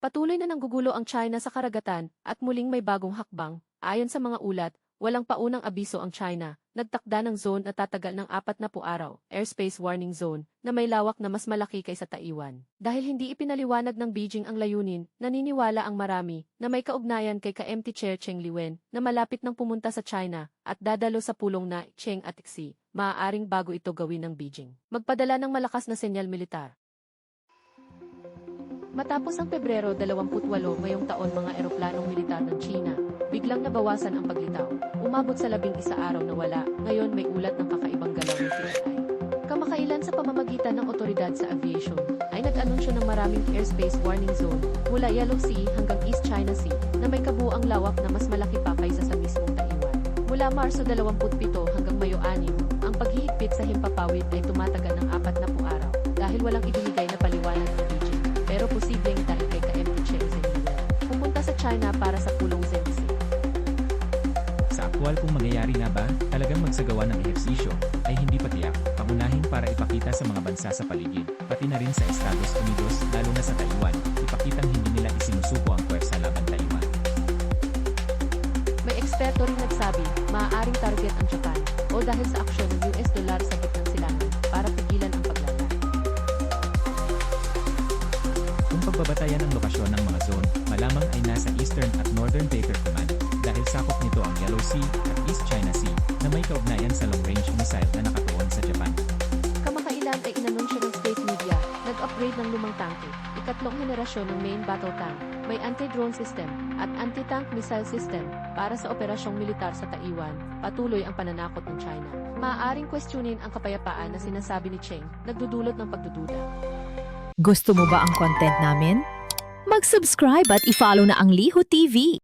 Patuloy na nanggugulo ang China sa karagatan at muling may bagong hakbang. Ayon sa mga ulat, walang paunang abiso ang China. Nagtakda ng zone na tatagal ng 40 araw, airspace warning zone, na may lawak na mas malaki kaysa Taiwan. Dahil hindi ipinaliwanag ng Beijing ang layunin, naniniwala ang marami na may kaugnayan kay ka-MT Chair Cheng Liwen na malapit nang pumunta sa China at dadalo sa pulong na Cheng at Xi, maaaring bago ito gawin ng Beijing. Magpadala ng malakas na senyal militar. Matapos ang Pebrero 28 ngayong taon mga eroplanong militar ng China, biglang nabawasan ang paglitaw. Umabot sa 11 araw na wala, ngayon may ulat ng kakaibang galaw ng PSI. Kamakailan sa pamamagitan ng otoridad sa aviation, ay nag-anunsyo ng maraming airspace warning zone mula Yellow Sea hanggang East China Sea na may kabuuang lawak na mas malaki pa kaysa sa mismong Taiwan. Mula Marso 27 hanggang Mayo 6, ang paghihigpit sa himpapawid ay tumatagal ng 40 araw dahil walang ibinigay na paliwanag ng Beijing. Pero posibleng dahil kay ka-MT Cheng Liwen pumunta sa China para sa pulong Zhengxi. Sa aktwal kung mangyayari nga ba, talagang magsagawa ng ehersisyo, ay hindi pa tiyak, pangunahin para ipakita sa mga bansa sa paligid, pati na rin sa Estados Unidos, lalo na sa Taiwan, ipakitang hindi nila isinusuko ang puwersa laban Taiwan. May eksperto rin nagsabi, maaaring target ang Japan, o dahil sa aksyon ng US dollar sa gitnang silangan, para pigilan ang paglala. Kung pagbabatayan ang lokasyon ng mga zone, malamang ay nasa Eastern at Northern Taipei Command, dahil sakop nito ang Yellow Sea at East China Sea, na may kaugnayan sa long-range missile na nakatuon sa Japan. Kamakailan ay inanunsyo ng state media, nag-upgrade ng lumang tangke, ikatlong henerasyon ng main battle tank, may anti-drone system, at anti-tank missile system, para sa operasyong militar sa Taiwan, patuloy ang pananakot ng China. Maaaring questionin ang kapayapaan na sinasabi ni Cheng, nagdudulot ng pagdududa. Gusto mo ba ang content namin? Mag-subscribe at i-follow na ang Liho TV.